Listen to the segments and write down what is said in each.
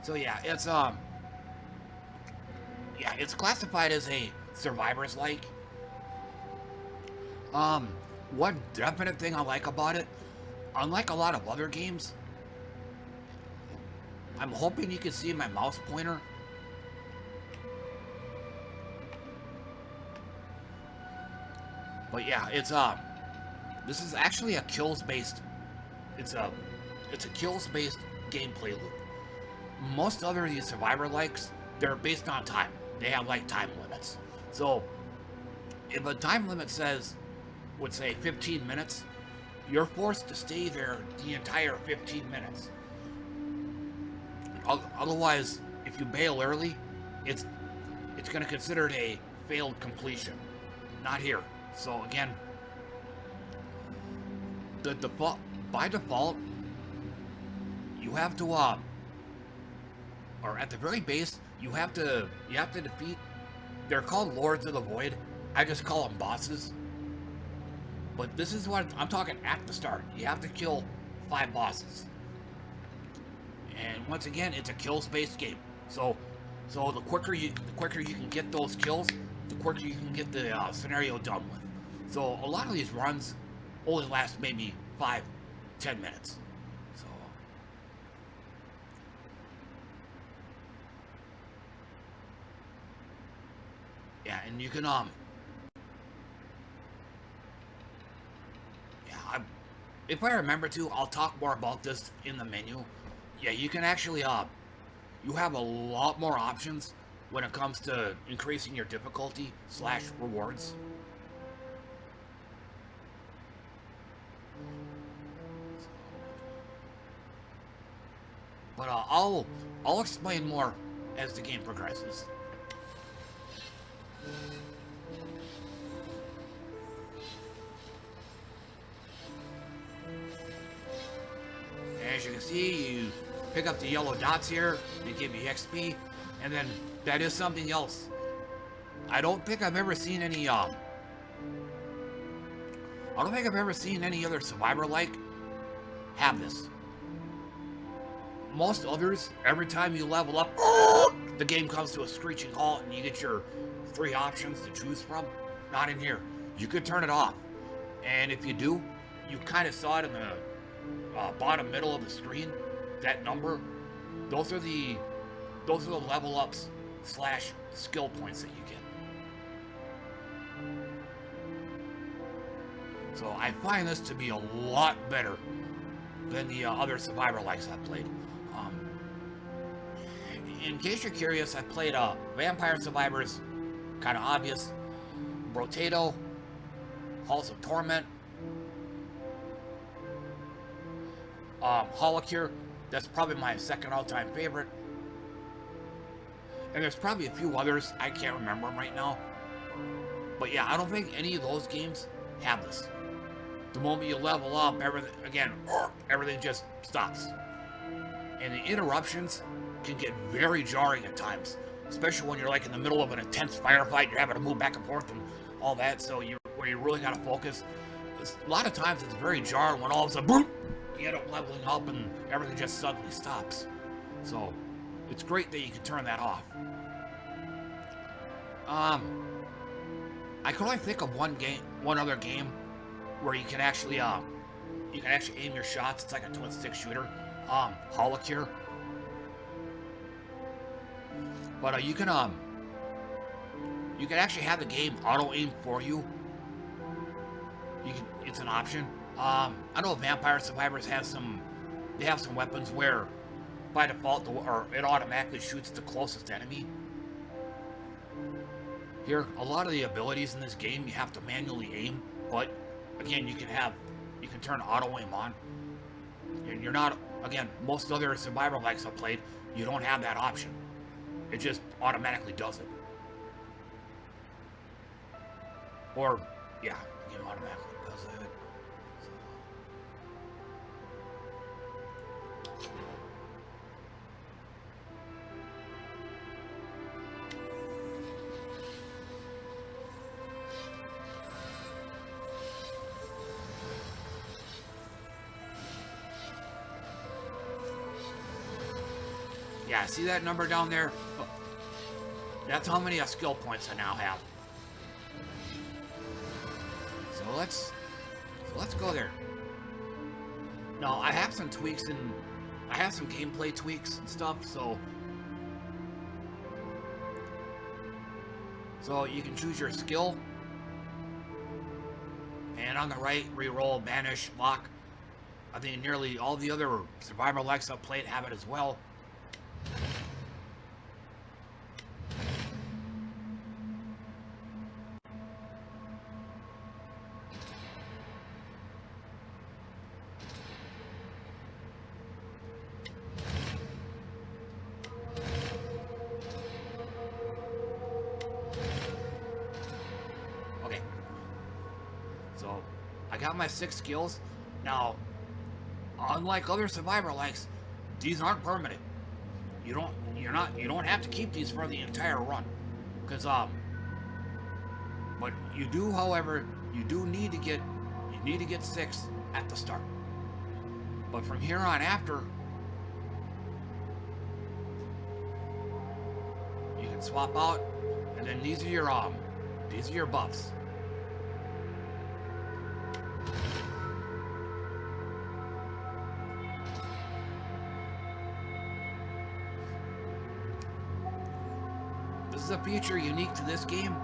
So yeah, it's classified as a survivors like. Um, one definite thing I like about it, unlike a lot of other games, I'm hoping you can see my mouse pointer. But yeah, this is actually a kills based. It's a it's a kills based gameplay loop. Most other of these survivor likes, they're based on time. They have like time limits. So if a time limit would say 15 minutes, you're forced to stay there the entire 15 minutes. Otherwise, if you bail early, it's it's going to consider it a failed completion. Not here. So again, the default by default, you have to or at the very base, you have to defeat. They're called Lords of the Void. I just call them bosses. But this is what I'm talking at the start. You have to kill 5 bosses. And once again, it's a kills-based game. So the quicker you can get those kills, the quicker you can get the scenario done with. So a lot of these runs only last maybe 5, 10 minutes. So yeah, and you can yeah, if I remember to, I'll talk more about this in the menu. Yeah, you can actually you have a lot more options when it comes to increasing your difficulty slash rewards. But I'll explain more as the game progresses. As you can see, you pick up the yellow dots here, they give you XP, and then that is something else. I don't think I've ever seen any I don't think I've ever seen any other survivor like have this. Most others, every time you level up, the game comes to a screeching halt and you get your 3 options to choose from. Not in here. You could turn it off. And if you do, you kind of saw it in the bottom middle of the screen. That number, those are the level ups slash skill points that you get. So I find this to be a lot better than the other survivor likes I've played. Um, in case you're curious, I played Vampire Survivors, kind of obvious, Brotato, Halls of Torment, Holocure, that's probably my second all-time favorite. And there's probably a few others, I can't remember them right now. But yeah, I don't think any of those games have this. The moment you level up, everything just stops. And the interruptions can get very jarring at times, especially when you're like in the middle of an intense firefight, you're having to move back and forth and all that, so where you really gotta focus. A lot of times it's very jarring when all of a sudden, boom, you end up leveling up and everything just suddenly stops. So it's great that you can turn that off. I can only think of one other game where you can actually aim your shots. It's like a twin stick shooter. Holocure. But you can actually have the game auto aim for you. It's an option. I know Vampire Survivors have some weapons where by default it automatically shoots the closest enemy. Here, a lot of the abilities in this game you have to manually aim, but again, you can turn auto aim on. And you're not, again, most other survivor likes I've played, you don't have that option. It just automatically does it. Or, yeah, again, automatically does it. Yeah, see that number down there? That's how many skill points I now have. So let's go there. Now I have some tweaks and I have some gameplay tweaks and stuff, so you can choose your skill. And on the right, reroll, banish, lock. I think nearly all the other Survivor likes I've played have it as well. Okay. So, I got my 6 skills. Now, unlike other Survivor likes, these aren't permanent. You don't have to keep these for the entire run. Cause but you do, however, you need to get 6 at the start. But from here on after, you can swap out, and then these are your buffs. This is a feature unique to this game.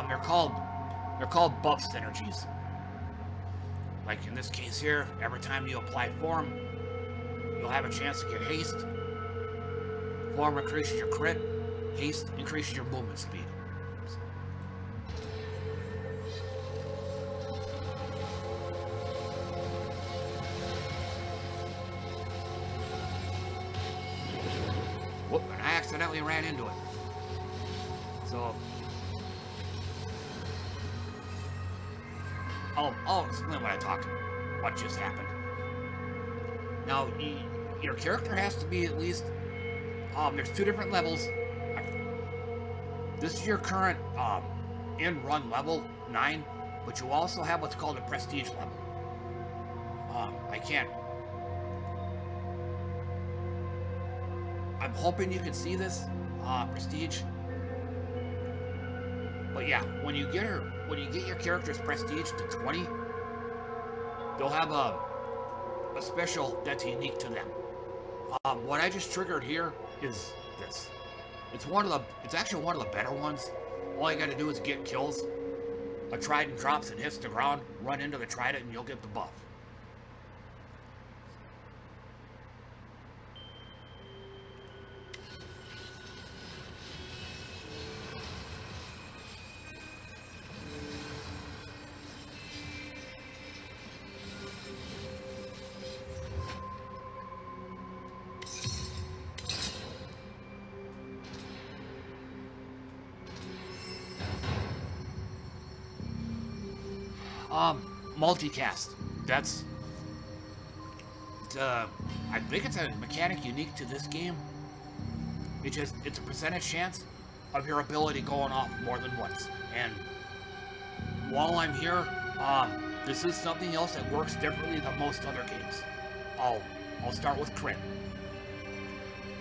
They're called buff synergies. Like in this case here, every time you apply form, you'll have a chance to get haste. Form increases your crit. Haste increases your movement speed. Whoop, and I accidentally ran into it. So, I'll explain what just happened. Now, your character has to be at least, there's 2 different levels. This is your current, in-run level, 9, but you also have what's called a prestige level. I'm hoping you can see this, prestige. But yeah, when you get your character's prestige to 20, they'll have a special that's unique to them. What I just triggered here is this. It's actually one of the better ones. All you gotta do is get kills. A trident drops and hits the ground, run into the trident, and you'll get the buff. Multicast. I think it's a mechanic unique to this game. It's a percentage chance of your ability going off more than once. And while I'm here, this is something else that works differently than most other games. I'll start with crit.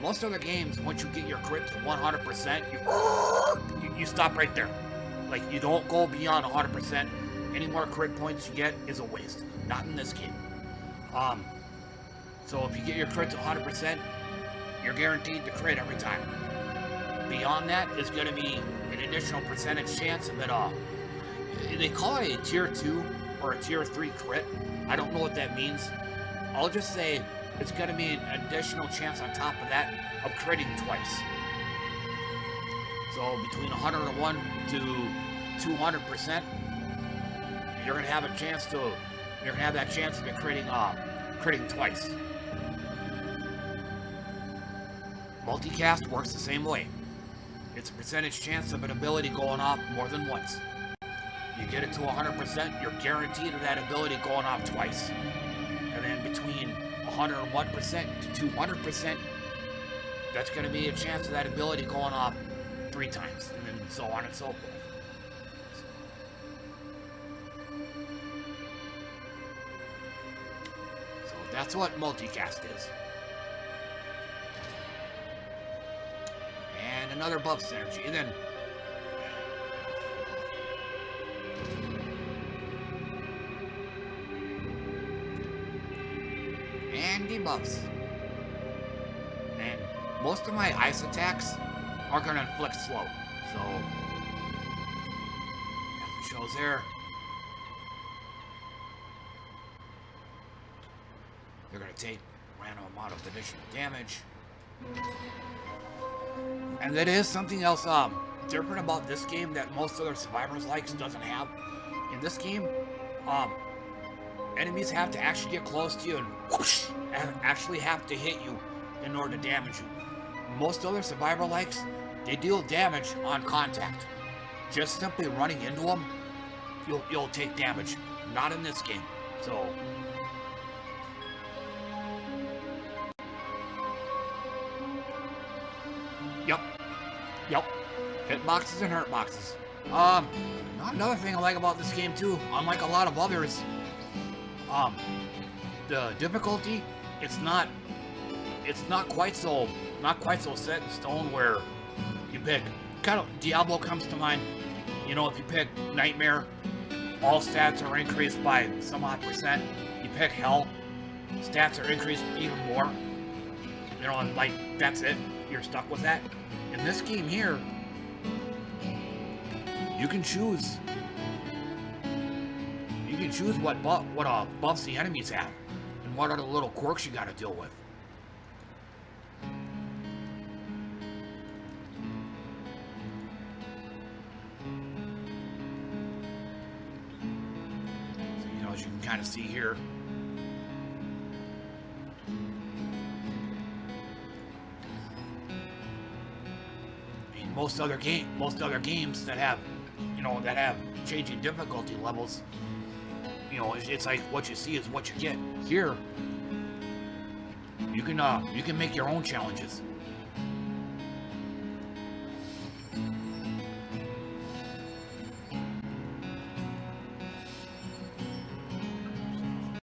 Most other games, once you get your crit to 100%, you stop right there. Like, you don't go beyond 100%. Any more crit points you get is a waste. Not in this game. So if you get your crit to 100%, you're guaranteed to crit every time. Beyond that is going to be an additional percentage chance of it. They call it a tier 2 or a tier 3 crit. I don't know what that means. I'll just say it's going to be an additional chance on top of that of critting twice. So between 101 to 200%, you're gonna have that chance to get critting twice. Multicast works the same way. It's a percentage chance of an ability going off more than once. You get it to 100%, you're guaranteed of that ability going off twice. And then between 101% to 200%, that's gonna be a chance of that ability going off 3 times, and then so on and so forth. That's what multicast is. And another buff synergy. And then... and debuffs. And most of my ice attacks are going to inflict slow. So, as it shows there, they're going to take random amount of additional damage. And that is something else different about this game that most other Survivors likes doesn't have. In this game, enemies have to actually get close to you and whoosh, actually have to hit you in order to damage you. Most other Survivor likes, they deal damage on contact. Just simply running into them, you'll take damage. Not in this game. So, Yep. Hitboxes and hurt boxes. Another thing I like about this game too, unlike a lot of others, the difficulty, it's not quite so set in stone where you pick, kind of, Diablo comes to mind. You know, if you pick Nightmare, all stats are increased by some odd %. You pick Hell, stats are increased even more. You know, and like, that's it. You're stuck with that. In this game here, you can choose. You can choose what buffs the enemies have, and what are the little quirks you got to deal with. So, you know, as you can kind of see here. Most other games that have, you know, that have changing difficulty levels, you know, it's like what you see is what you get. Here, you can make your own challenges.